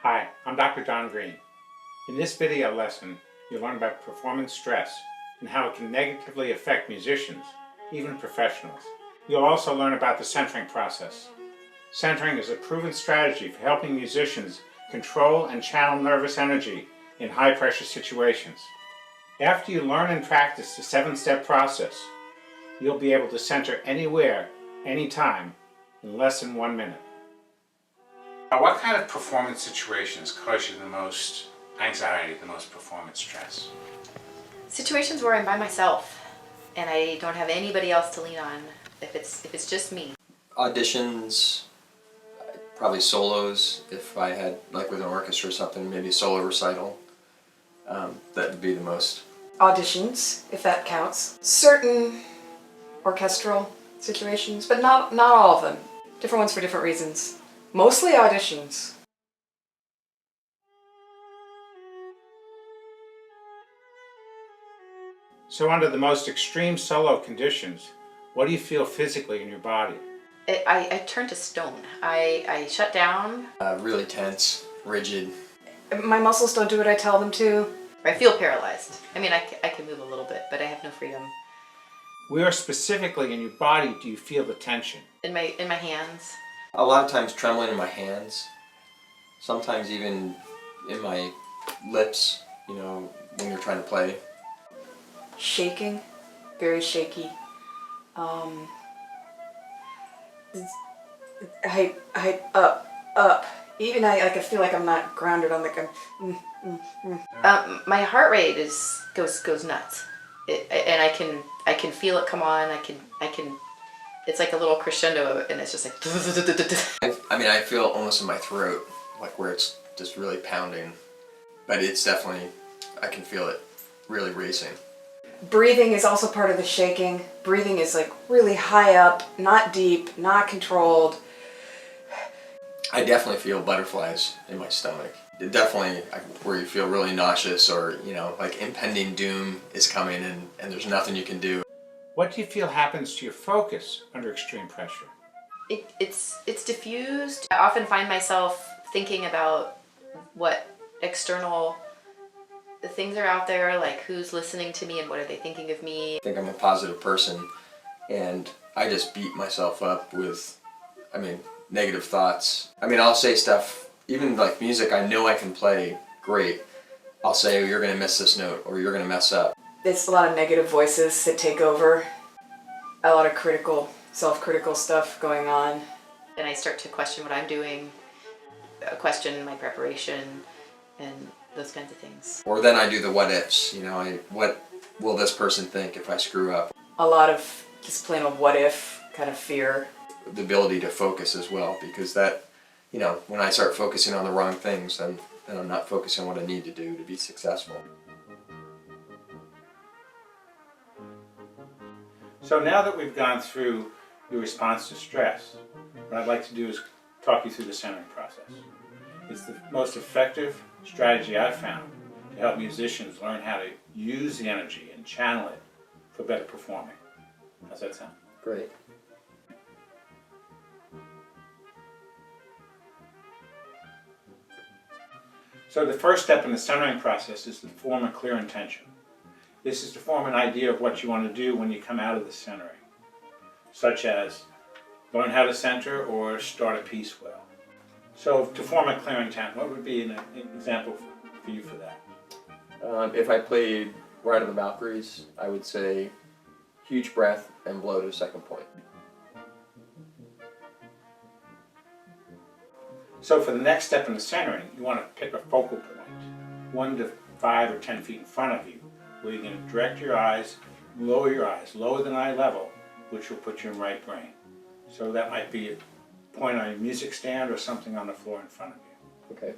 Hi, I'm Dr. Don Green. In this video lesson, you'll learn about performance stress and how it can negatively affect musicians, even professionals. You'll also learn about the centering process. Centering is a proven strategy for helping musicians control and channel nervous energy in high-pressure situations. After you learn and practice the 7-step process, you'll be able to center anywhere, anytime, in less than 1 minute. What kind of performance situations cause you the most anxiety, the most performance stress? Situations where I'm by myself and I don't have anybody else to lean on. If it's just me. Auditions, probably solos. If I had, like with an orchestra or something, maybe a solo recital. That would be the most. Auditions, if that counts. Certain orchestral situations, but not all of them. Different ones for different reasons. Mostly auditions. So under the most extreme solo conditions, what do you feel physically in your body? I turn to stone. I shut down. Really tense, rigid. My muscles don't do what I tell them to. I feel paralyzed. I mean, I can move a little bit, but I have no freedom. Where specifically in your body do you feel the tension? In my hands. A lot of times trembling in my hands. Sometimes even in my lips, you know, when you're trying to play. Shaking, very shaky. Up. Even I feel like I'm not grounded on the. My heart rate goes nuts, and I can feel it come on. I can. It's like a little crescendo, and it's just like. I feel it almost in my throat, like where it's just really pounding. But it's definitely, I can feel it really racing. Breathing is also part of the shaking. Breathing is like really high up, not deep, not controlled. I definitely feel butterflies in my stomach. It definitely, where you feel really nauseous or, you know, like impending doom is coming and there's nothing you can do. What do you feel happens to your focus under extreme pressure? It's diffused. I often find myself thinking about what external things are out there, like who's listening to me and what are they thinking of me. I think I'm a positive person and I just beat myself up with, negative thoughts. I'll say stuff, even like music I know I can play great. I'll say, oh, you're gonna miss this note or you're gonna mess up. It's a lot of negative voices that take over. A lot of self-critical stuff going on. And I start to question what I'm doing, question my preparation, and those kinds of things. Or then I do the what ifs, what will this person think if I screw up? A lot of just plain old what if kind of fear. The ability to focus as well, because that, when I start focusing on the wrong things, then I'm not focusing on what I need to do to be successful. So now that we've gone through your response to stress, what I'd like to do is talk you through the centering process. It's the most effective strategy I've found to help musicians learn how to use the energy and channel it for better performing. How's that sound? Great. So the first step in the centering process is to form a clear intention. This is to form an idea of what you want to do when you come out of the centering, such as learn how to center or start a piece well. So to form a clear intent, what would be an example for you for that? If I played Ride of the Valkyries, I would say huge breath and blow to second point. So for the next step in the centering, you want to pick a focal point, 1 to 5 or 10 feet in front of you, where you're going to direct your eyes, lower than eye level, which will put you in right brain. So that might be a point on your music stand or something on the floor in front of you. Okay.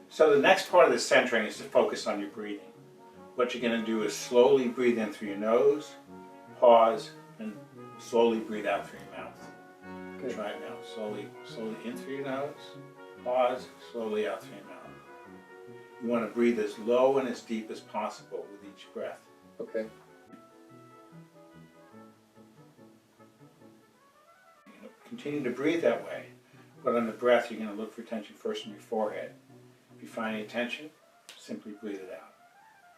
So the next part of the centering is to focus on your breathing. What you're going to do is slowly breathe in through your nose, pause, and slowly breathe out through your mouth. Okay. Try it now. Slowly in through your nose, pause, slowly out through your mouth. You want to breathe as low and as deep as possible with each breath. Okay. Continue to breathe that way, but on the breath you're going to look for tension first in your forehead. If you find any tension, simply breathe it out.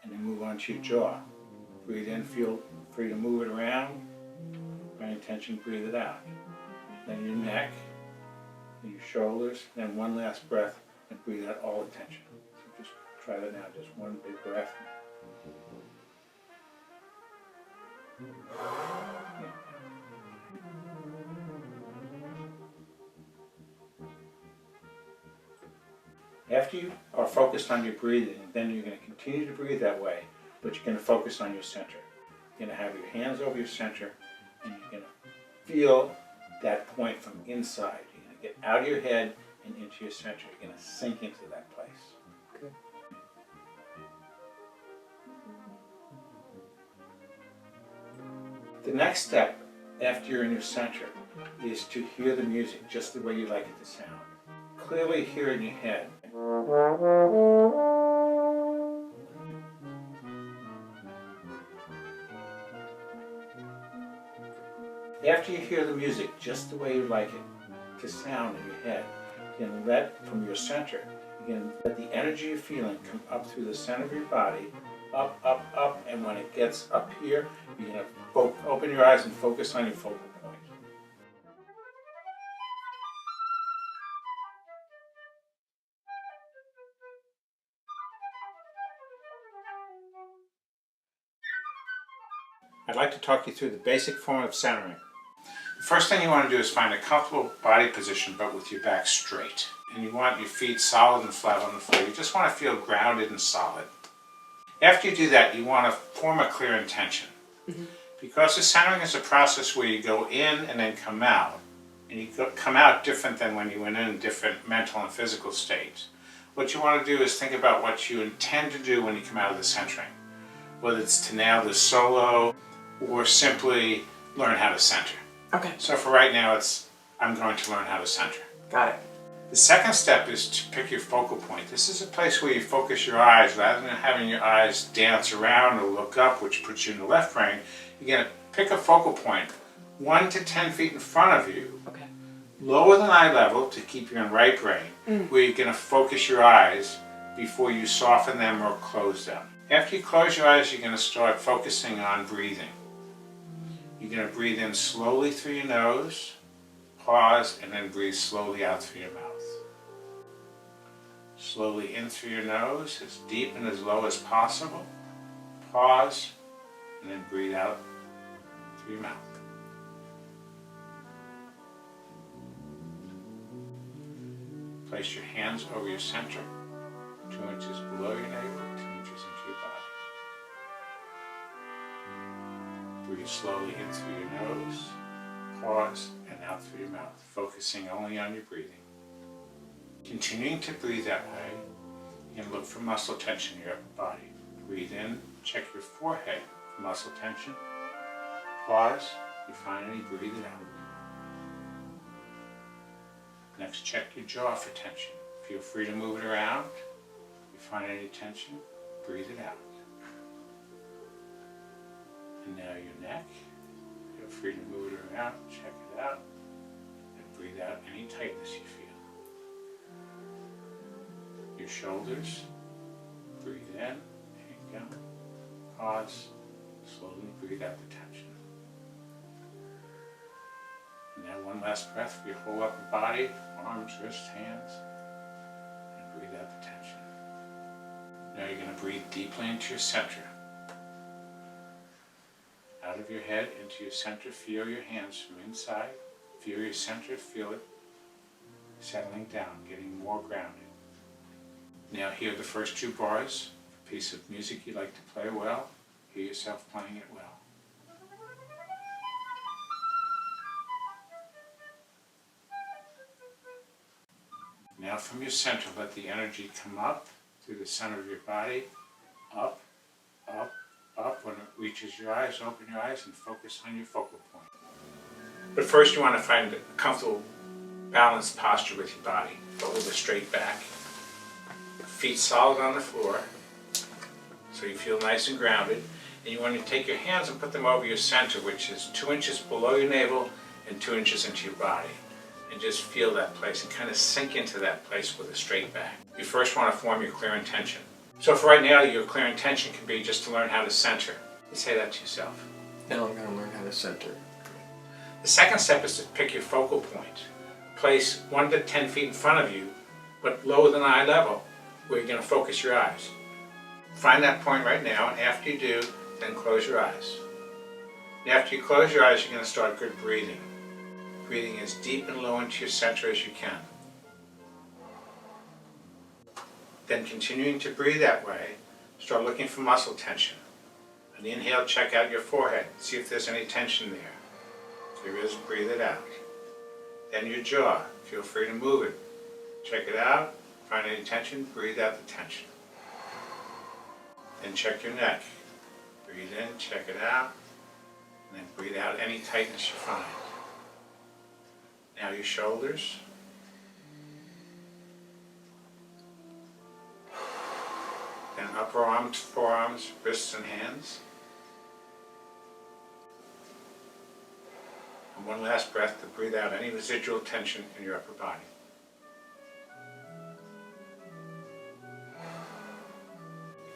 And then move on to your jaw. Breathe in, feel free to move it around. Find any tension, breathe it out. Then your neck, then your shoulders, then one last breath and breathe out all the tension. So just try that now, just one big breath. After you are focused on your breathing, then you're going to continue to breathe that way, but you're going to focus on your center. You're going to have your hands over your center, and you're going to feel that point from inside. You're going to get out of your head and into your center. You're going to sink into that place. Good. The next step, after you're in your center, is to hear the music just the way you like it to sound. Clearly hear in your head. After you hear the music just the way you like it to sound in your head, you can let from your center, you can let the energy you're feeling come up through the center of your body, up, up, up, and when it gets up here, you're going to open your eyes and focus on your focal point. I'd like to talk you through the basic form of centering. The first thing you want to do is find a comfortable body position but with your back straight. And you want your feet solid and flat on the floor. You just want to feel grounded and solid. After you do that, you want to form a clear intention. Because the centering is a process where you go in and then come out. And you come out different than when you went in different mental and physical states. What you want to do is think about what you intend to do when you come out of the centering. Whether it's to nail the solo or simply learn how to center. Okay. So for right now, it's I'm going to learn how to center. Got it. The second step is to pick your focal point. This is a place where you focus your eyes rather than having your eyes dance around or look up, which puts you in the left brain. You're going to pick a focal point 1 to 10 feet in front of you, Okay. lower than eye level to keep you in right brain, where you're going to focus your eyes before you soften them or close them. After you close your eyes, you're going to start focusing on breathing. You're going to breathe in slowly through your nose, pause, and then breathe slowly out through your mouth. Slowly in through your nose, as deep and as low as possible. Pause, and then breathe out through your mouth. Place your hands over your center, 2 inches below your navel, 2 inches into your body. Breathe slowly in through your nose, pause, and out through your mouth, focusing only on your breathing. Continuing to breathe that way, you can look for muscle tension in your upper body. Breathe in, check your forehead for muscle tension. Pause, if you find any, breathe it out. Next, check your jaw for tension. Feel free to move it around. If you find any tension, breathe it out. And now your neck. Feel free to move it around, check it out, and breathe out any tightness you feel. Your shoulders, breathe in, there you go. Pause, slowly breathe out the tension. And now one last breath for your whole upper body, arms, wrists, hands, and breathe out the tension. Now you're going to breathe deeply into your center. Out of your head into your center, feel your hands from inside. Feel your center, feel it settling down, getting more grounded. Now hear the first 2 bars, a piece of music you like to play well. Hear yourself playing it well. Now from your center, let the energy come up through the center of your body, up, up, up. When it reaches your eyes, open your eyes and focus on your focal point. But first you want to find a comfortable, balanced posture with your body, but with a straight back. Feet solid on the floor, so you feel nice and grounded. And you want to take your hands and put them over your center, which is 2 inches below your navel and 2 inches into your body. and just feel that place and kind of sink into that place with a straight back. You first want to form your clear intention. So for right now, your clear intention can be just to learn how to center. You say that to yourself. Now I'm going to learn how to center. The second step is to pick your focal point. Place 1 to 10 feet in front of you, but lower than eye level, where you're going to focus your eyes. Find that point right now, and after you do, then close your eyes. And after you close your eyes, you're going to start good breathing. Breathing as deep and low into your center as you can. Then continuing to breathe that way, start looking for muscle tension. On the inhale, check out your forehead. See if there's any tension there. If there is, breathe it out. Then your jaw. Feel free to move it. Check it out. Find any tension, breathe out the tension. Then check your neck. Breathe in, check it out, and then breathe out any tightness you find. Now your shoulders. Then upper arms, forearms, wrists, and hands. And one last breath to breathe out any residual tension in your upper body.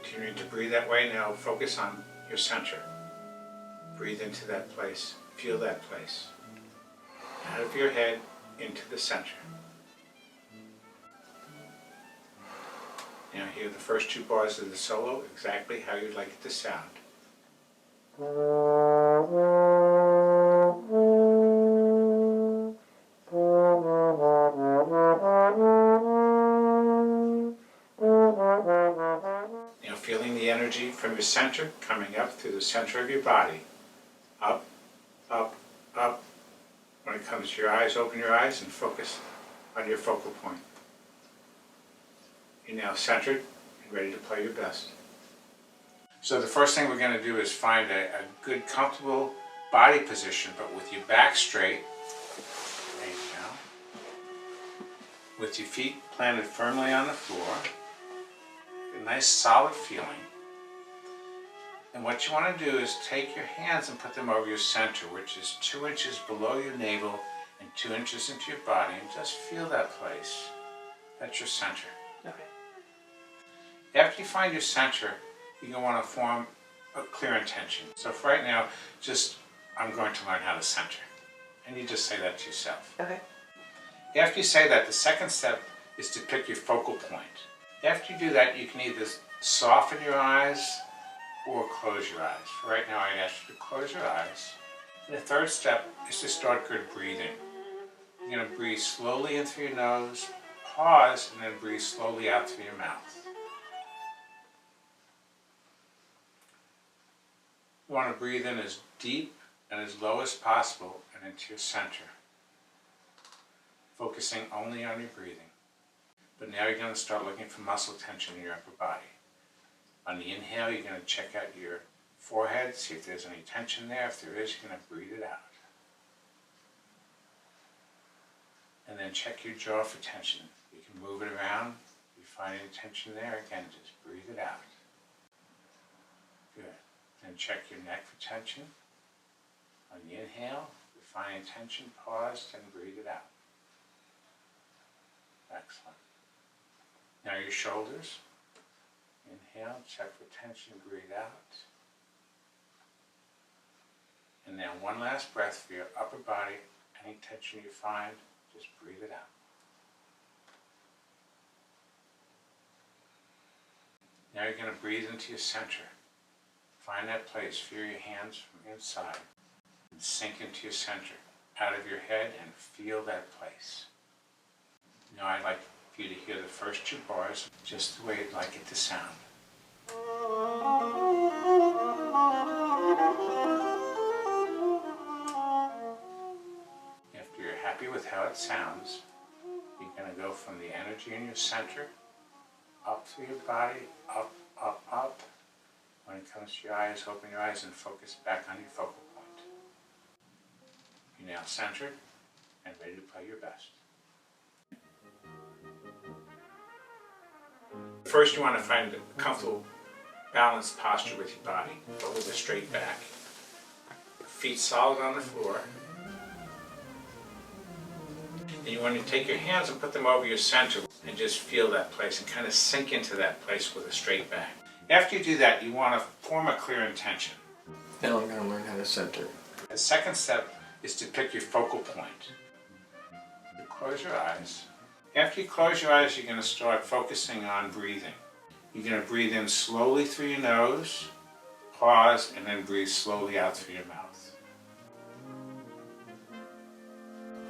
Continuing to breathe that way, now focus on your center. Breathe into that place. Feel that place. Out of your head, into the center. Now hear the first 2 bars of the solo exactly how you'd like it to sound. Now feeling the energy from your center coming up through the center of your body. Up, up, up. When it comes to your eyes, open your eyes and focus on your focal point. You're now centered and ready to play your best. So the first thing we're going to do is find a good, comfortable body position, but with your back straight. There you go. With your feet planted firmly on the floor. A nice solid feeling. And what you want to do is take your hands and put them over your center, which is 2 inches below your navel and 2 inches into your body, and just feel that place. That's your center. Okay. After you find your center, you're going to want to form a clear intention. So for right now, just, I'm going to learn how to center. And you just say that to yourself. Okay. After you say that, the second step is to pick your focal point. After you do that, you can either soften your eyes or close your eyes. For right now, I'd ask you to close your eyes. And the third step is to start good breathing. You're going to breathe slowly in through your nose, pause, and then breathe slowly out through your mouth. You want to breathe in as deep and as low as possible and into your center, focusing only on your breathing. But now you're going to start looking for muscle tension in your upper body. On the inhale, you're going to check out your forehead, see if there's any tension there. If there is, you're going to breathe it out. And then check your jaw for tension. You can move it around. If you find any tension there, again, just breathe it out. Good. Then check your neck for tension. On the inhale, if you find any tension, pause, then breathe it out. Excellent. Now your shoulders. Inhale, check for tension, breathe out. And now one last breath for your upper body. Any tension you find, just breathe it out. Now you're going to breathe into your center. Find that place, feel your hands from inside. And sink into your center, out of your head, and feel that place. Now I'd like for you to hear the first 2 bars just the way you'd like it to sound. After you're happy with how it sounds, you're going to go from the energy in your center, up through your body, up, up, up. When it comes to your eyes, open your eyes and focus back on your focal point. You're now centered and ready to play your best. First, you want to find a comfortable, balanced posture with your body, but with a straight back. Feet solid on the floor. And you want to take your hands and put them over your center and just feel that place and kind of sink into that place with a straight back. After you do that, you want to form a clear intention. Now I'm going to learn how to center. The second step is to pick your focal point. You close your eyes. After you close your eyes, you're going to start focusing on breathing. You're going to breathe in slowly through your nose, pause, and then breathe slowly out through your mouth.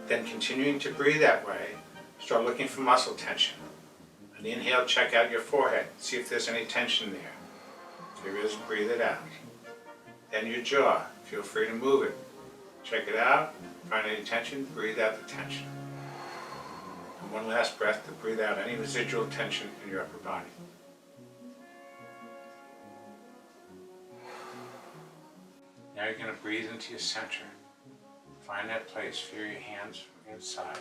Then continuing to breathe that way, start looking for muscle tension. On the inhale, check out your forehead. See if there's any tension there. If there is, breathe it out. Then your jaw. Feel free to move it. Check it out. Find any tension, breathe out the tension. And one last breath to breathe out any residual tension in your upper body. Now you're going to breathe into your center. Find that place, feel your hands from inside.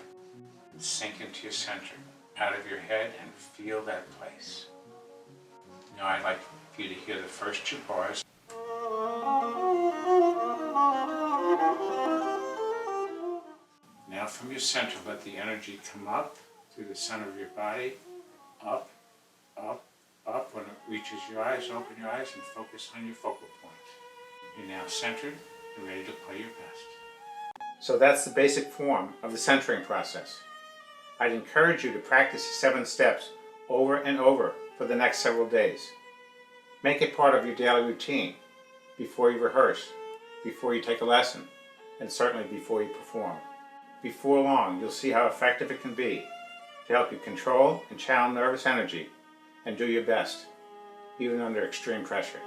Sink into your center, out of your head, and feel that place. Now I'd like for you to hear the first two bars. Now from your center, let the energy come up through the center of your body, up, up, up. When it reaches your eyes, open your eyes and focus on your focal point. You're now centered and ready to play your best. So that's the basic form of the centering process. I'd encourage you to practice the 7 steps over and over for the next several days. Make it part of your daily routine before you rehearse, before you take a lesson, and certainly before you perform. Before long, you'll see how effective it can be to help you control and channel nervous energy and do your best, even under extreme pressure.